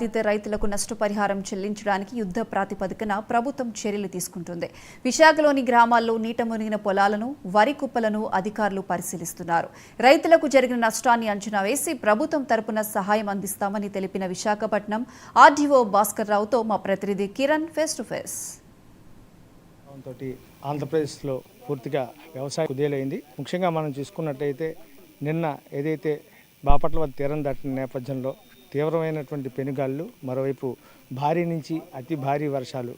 బాధిత రైతులకు నష్టపరిహారం చెల్లించడానికి యుద్ధ ప్రాతిపదికన ప్రభుత్వం చర్యలు తీసుకుంటుంది. విశాఖలోని గ్రామాల్లో నీట మునిగిన పొలాలను, వరి కుప్పలను అధికారులు పరిశీలిస్తున్నారు. రైతులకు జరిగిన నష్టాన్ని అంచనా వేసి ప్రభుత్వం తరపున సహాయం అందిస్తామని తెలిపిన విశాఖపట్నం ఆర్డీఓ భాస్కర్ రావుతో మా ప్రతినిధి కిరణ్ ఫేస్ టు ఫేస్. ఆంధ్రప్రదేశ్లో పూర్తిగా వ్యవసాయ కుదేలైంది. ముఖ్యంగా మనం చూసుకున్నట్టయితే నిన్న ఏదైతే బాపట్ల వద్ద తీరం దాటిన నేపథ్యంలో తీవ్రమైనటువంటి పెనుగాళ్ళు, మరోవైపు భారీ నుంచి అతి భారీ వర్షాలు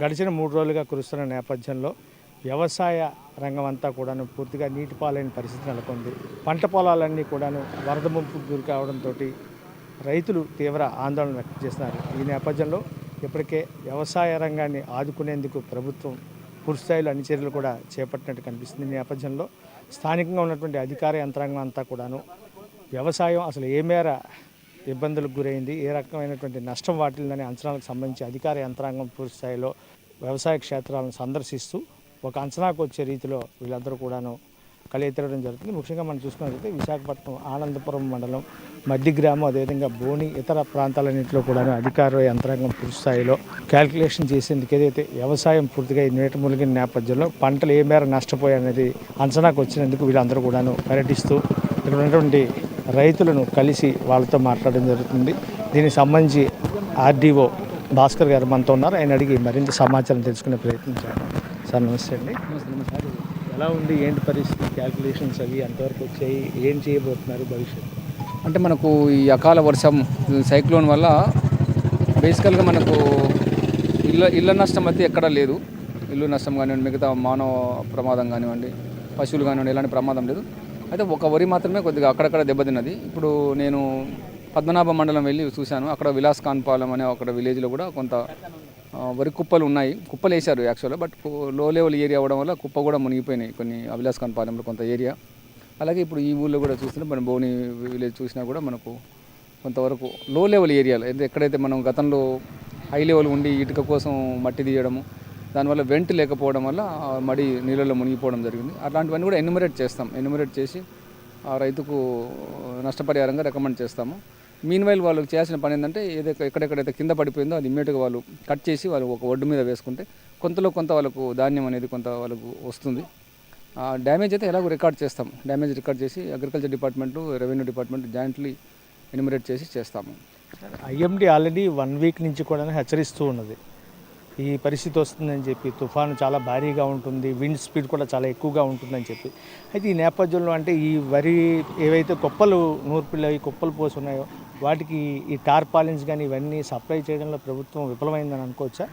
గడిచిన 3 రోజులుగా కురుస్తున్న నేపథ్యంలో వ్యవసాయ రంగం అంతా కూడాను పూర్తిగా నీటిపాలైన పరిస్థితి నెలకొంది. పంట పొలాలన్నీ కూడాను వరద ముంపుకు గురి కావడంతో రైతులు తీవ్ర ఆందోళన వ్యక్తం చేస్తున్నారు. ఈ నేపథ్యంలో ఇప్పటికే వ్యవసాయ రంగాన్ని ఆదుకునేందుకు ప్రభుత్వం పూర్తిస్థాయిలో అన్ని చర్యలు కూడా చేపట్టినట్టు కనిపిస్తుంది. ఈ నేపథ్యంలో స్థానికంగా ఉన్నటువంటి అధికార యంత్రాంగం అంతా కూడాను వ్యవసాయం అసలు ఏ మేర ఇబ్బందులకు గురైంది, ఏ రకమైనటువంటి నష్టం వాటిల్లని అంచనాలకు సంబంధించి అధికార యంత్రాంగం పూర్తిస్థాయిలో వ్యవసాయ క్షేత్రాలను సందర్శిస్తూ ఒక అంచనాకు వచ్చే రీతిలో వీళ్ళందరూ కూడాను కలియతిరగడం జరుగుతుంది. ముఖ్యంగా మనం చూసుకున్నట్లయితే విశాఖపట్నం ఆనందపురం మండలం మధ్య గ్రామం, అదేవిధంగా బోని ఇతర ప్రాంతాలన్నింటిలో కూడాను అధికార యంత్రాంగం పూర్తిస్థాయిలో క్యాల్కులేషన్ చేసేందుకు ఏదైతే వ్యవసాయం పూర్తిగా నీట మునిగిన నేపథ్యంలో పంటలు ఏ మేర నష్టపోయాయనేది అంచనాకు వచ్చినందుకు వీళ్ళందరూ కూడాను పర్యటిస్తూ ఇక్కడ ఉన్నటువంటి రైతులను కలిసి వాళ్ళతో మాట్లాడడం జరుగుతుంది. దీనికి సంబంధించి ఆర్డీఓ భాస్కర్ గారు మనతో ఉన్నారు. ఆయన అడిగి మరింత సమాచారం తెలుసుకునే ప్రయత్నించారు. సార్ నమస్తే అండి. సార్ ఎలా ఉంది, ఏంటి పరిస్థితి, క్యాల్కులేషన్స్ అవి ఎంతవరకు వచ్చాయి, ఏం చేయబోతున్నారు భవిష్యత్తు? అంటే మనకు ఈ అకాల వర్షం సైక్లోన్ వల్ల బేసికల్గా మనకు ఇళ్ళ నష్టం అయితే ఎక్కడా లేదు. ఇల్లు నష్టం కానివ్వండి, మిగతా మానవ ప్రమాదం కానివ్వండి, పశువులు కానివ్వండి, ఎలాంటి ప్రమాదం లేదు. అయితే ఒక వరి మాత్రమే కొద్దిగా అక్కడక్కడ దెబ్బతిన్నది. ఇప్పుడు నేను పద్మనాభ మండలం వెళ్ళి చూశాను. అక్కడ విలాస్ కాన్పాలెం అనే అక్కడ విలేజ్లో కూడా కొంత వరి కుప్పలు ఉన్నాయి. కుప్పలు వేశారు యాక్చువల్గా, బట్ లో లెవెల్ ఏరియా అవ్వడం వల్ల కుప్ప కూడా మునిగిపోయినాయి కొన్ని విలాస్ కాన్పాలెంలో కొంత ఏరియా. అలాగే ఇప్పుడు ఈ ఊళ్ళో కూడా చూస్తుంటే మనం బోని విలేజ్ చూసినా కూడా మనకు కొంతవరకు లో లెవెల్ ఏరియాలో ఎక్కడైతే మనం గతంలో హై లెవెల్ ఉండి ఇటుక కోసం మట్టి తీయడము, దానివల్ల వెంట్ లేకపోవడం వల్ల మడి నీళ్ళల్లో మునిగిపోవడం జరిగింది. అట్లాంటివన్నీ కూడా ఎన్యుమరేట్ చేసి ఆ రైతుకు నష్టపరిహారంగా రికమెండ్ చేస్తాము. మీన్వైల్ వాళ్ళకి చేయాల్సిన పని ఏంటంటే ఎక్కడెక్కడైతే కింద పడిపోయిందో అది ఇమ్మీడియట్గా వాళ్ళు కట్ చేసి వాళ్ళు ఒక ఒడ్డు మీద వేసుకుంటే కొంతలో కొంత వాళ్ళకు ధాన్యం అనేది కొంత వాళ్ళకు వస్తుంది. డ్యామేజ్ అయితే ఎలాగో రికార్డ్ చేస్తాం. డ్యామేజ్ రికార్డ్ చేసి agriculture department, revenue department jointly enumerate చేసి చేస్తాము. ఐఎండీ ఆల్రెడీ 1 వీక్ నుంచి కూడా హెచ్చరిస్తూ ఉన్నది ఈ పరిస్థితి వస్తుందని చెప్పి, తుఫాను చాలా భారీగా ఉంటుంది, విండ్ స్పీడ్ కూడా చాలా ఎక్కువగా ఉంటుందని చెప్పి. అయితే ఈ నేపథ్యంలో అంటే ఈ వరి ఏవైతే కుప్పలు నూర్పిల్లి కుప్పలు పోసి ఉన్నాయో వాటికి ఈ టార్పాలిన్స్ కానీ ఇవన్నీ సప్లై చేయడంలో ప్రభుత్వం విఫలమైందని అనుకోవచ్చా?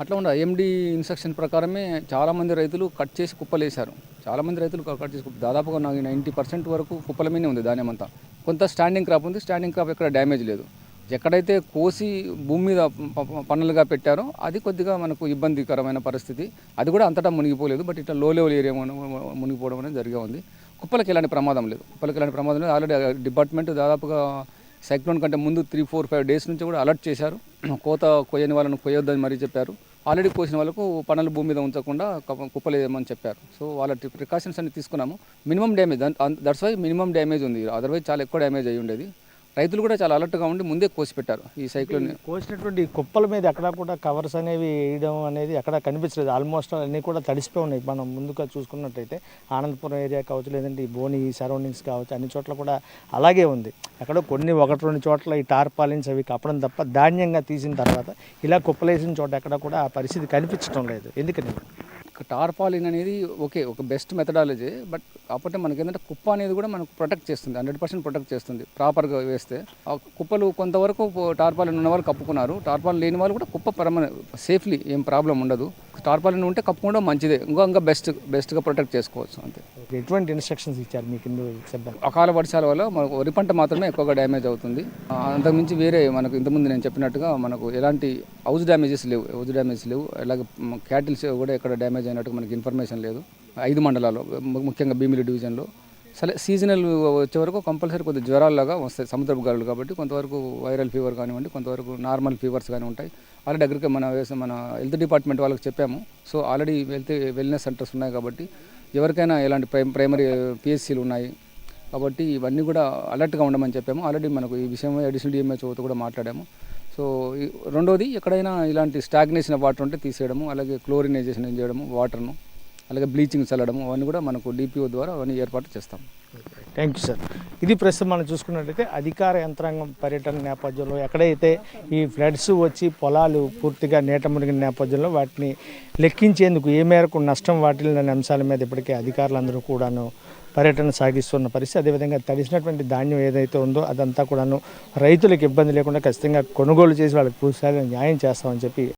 అట్లా ఉండే ఐఎండీ ఇన్స్ట్రక్షన్ ప్రకారమే చాలామంది రైతులు కట్ చేసి కుప్పలు వేశారు. చాలామంది రైతులు కట్ చేసి దాదాపుగా 90% వరకు కుప్పల మీదే ఉంది ధాన్యం అంతా. కొంత స్టాండింగ్ క్రాప్ ఉంది. స్టాండింగ్ క్రాప్ ఎక్కడ డ్యామేజ్ లేదు. ఎక్కడైతే కోసి భూమి మీద పన్నులుగా పెట్టారో అది కొద్దిగా మనకు ఇబ్బందికరమైన పరిస్థితి. అది కూడా అంతటా మునిగిపోలేదు, బట్ ఇట్లా లో లెవెల్ ఏరియా మునిగిపోవడం అనేది జరిగా ఉంది. కుప్పలకి ఎలాంటి ప్రమాదం లేదు. ఆల్రెడీ డిపార్ట్మెంట్ దాదాపుగా సైక్లోన్ కంటే ముందు 3-4-5 డేస్ నుంచి కూడా అలర్ట్ చేశారు. కోత కొయ్యని వాళ్ళని కొయ్యొద్దని మరీ చెప్పారు. ఆల్రెడీ కోసిన వాళ్ళకు పనులు భూమి మీద ఉంచకుండా కుప్పలేమని చెప్పారు. సో వాళ్ళ ప్రికాషన్స్ అన్ని తీసుకున్నాము. Minimum damage, that's why minimum damage ఉంది. అదర్వైజ్ చాలా ఎక్కువ డ్యామేజ్ అయ్యి ఉండేది. రైతులు కూడా చాలా అలర్ట్గా ఉండి ముందే కోసి పెట్టారు. ఈ సైక్లోన్ కోసినటువంటి కుప్పల మీద ఎక్కడ కూడా కవర్స్ అనేవి వేయడం అనేది ఎక్కడ కనిపించలేదు. ఆల్మోస్ట్ అన్నీ కూడా తడిసిపోయి ఉన్నాయి. మనం ముందుగా చూసుకున్నట్టయితే ఆనందపురం ఏరియా కావచ్చు, లేదంటే ఈ బోని సరౌండింగ్స్ కావచ్చు, అన్ని చోట్ల కూడా అలాగే ఉంది. ఎక్కడో 1-2 చోట్ల ఈ టార్పాలిన్స్ అవి కప్పడం తప్ప ధాన్యంగా తీసిన తర్వాత ఇలా కుప్పలేసిన చోట ఎక్కడ కూడా ఆ పరిస్థితి కనిపించడం లేదు. ఎందుకని? టార్పాలిన్ అనేది ఒక బెస్ట్ మెథడాలజీ, బట్ కాకపోతే మనకి ఏంటంటే కుప్ప అనేది కూడా మనకు ప్రొటెక్ట్ చేస్తుంది, 100% ప్రొటెక్ట్ చేస్తుంది ప్రాపర్గా వేస్తే. ఆ కుప్పలు కొంతవరకు టార్పాలిన్ ఉన్న వాళ్ళు కప్పుకున్నారు. టార్పాలిన్ లేని వాళ్ళు కూడా కుప్ప సేఫ్లీ ఏం ప్రాబ్లం ఉండదు. టార్పాలిన్ ఉంటే కప్పుకోవడం మంచిదే, ఇంకా బెస్ట్గా ప్రొటెక్ట్ చేసుకోవచ్చు అంతే. ఎటువంటి ఇన్స్ట్రక్షన్స్ ఇచ్చారు మీకు? అకాల వర్షాల వల్ల మనకు వరి పంట మాత్రమే ఎక్కువగా డ్యామేజ్ అవుతుంది. అంతకుమించి వేరే మనకు ఇంతకుముందు నేను చెప్పినట్టుగా మనకు ఎలాంటి హౌస్ డ్యామేజెస్ లేవు. అలాగే క్యాటిల్స్ కూడా ఎక్కడ డ్యామేజ్ అయినట్టు మనకి ఇన్ఫర్మేషన్ లేదు. 5 మండలాల్లో, ముఖ్యంగా భీమిలి డివిజన్లో. సీజనల్ వచ్చే వరకు కంపల్సరీ కొద్దిగా జ్వరాల్లాగా వస్తాయి, సముద్రపు గాలులు కాబట్టి కొంతవరకు వైరల్ ఫీవర్ కానివ్వండి, కొంతవరకు నార్మల్ ఫీవర్స్ కానీ ఉంటాయి. ఆల్రెడీ దగ్గరికి మన హెల్త్ డిపార్ట్మెంట్ వాళ్ళకి చెప్పాము. సో ఆల్రెడీ వెల్నెస్ సెంటర్స్ ఉన్నాయి కాబట్టి ఎవరికైనా ఎలాంటి ప్రైమరీ పిఎస్సీలు ఉన్నాయి కాబట్టి ఇవన్నీ కూడా అలర్ట్గా ఉండమని చెప్పాము. ఆల్రెడీ మనకు ఈ విషయం అడిషనల్ డిఎంహెచ్ఓతో కూడా మాట్లాడాము. సో రెండోది ఎక్కడైనా ఇలాంటి స్టాగ్నేషన్ వాటర్ ఉంటే తీసేయడము, అలాగే క్లోరినైజేషన్ చేయడము వాటర్ను, అలాగే బ్లీచింగ్ చల్లడము, అవన్నీ కూడా మనకు డిపిఓ ద్వారా అవన్నీ ఏర్పాటు చేస్తాం. Thank you sir. ఇది ప్రస్తుతం మనం చూసుకున్నట్లయితే అధికార యంత్రాంగం పర్యటన నేపథ్యంలో ఎక్కడైతే ఈ ఫ్లడ్స్ వచ్చి పొలాలు పూర్తిగా నీట మునిగిన నేపథ్యంలో వాటిని లెక్కించేందుకు ఏ మేరకు నష్టం వాటిల్లిన అంశాల మీద ఇప్పటికే అధికారులందరూ కూడాను పర్యటన సాగిస్తున్న పరిస్థితి. అదేవిధంగా తడిసినటువంటి ధాన్యం ఏదైతే ఉందో అదంతా కూడాను రైతులకు ఇబ్బంది లేకుండా ఖచ్చితంగా కొనుగోలు చేసి వాళ్ళకి పూర్తి న్యాయం చేస్తామని చెప్పి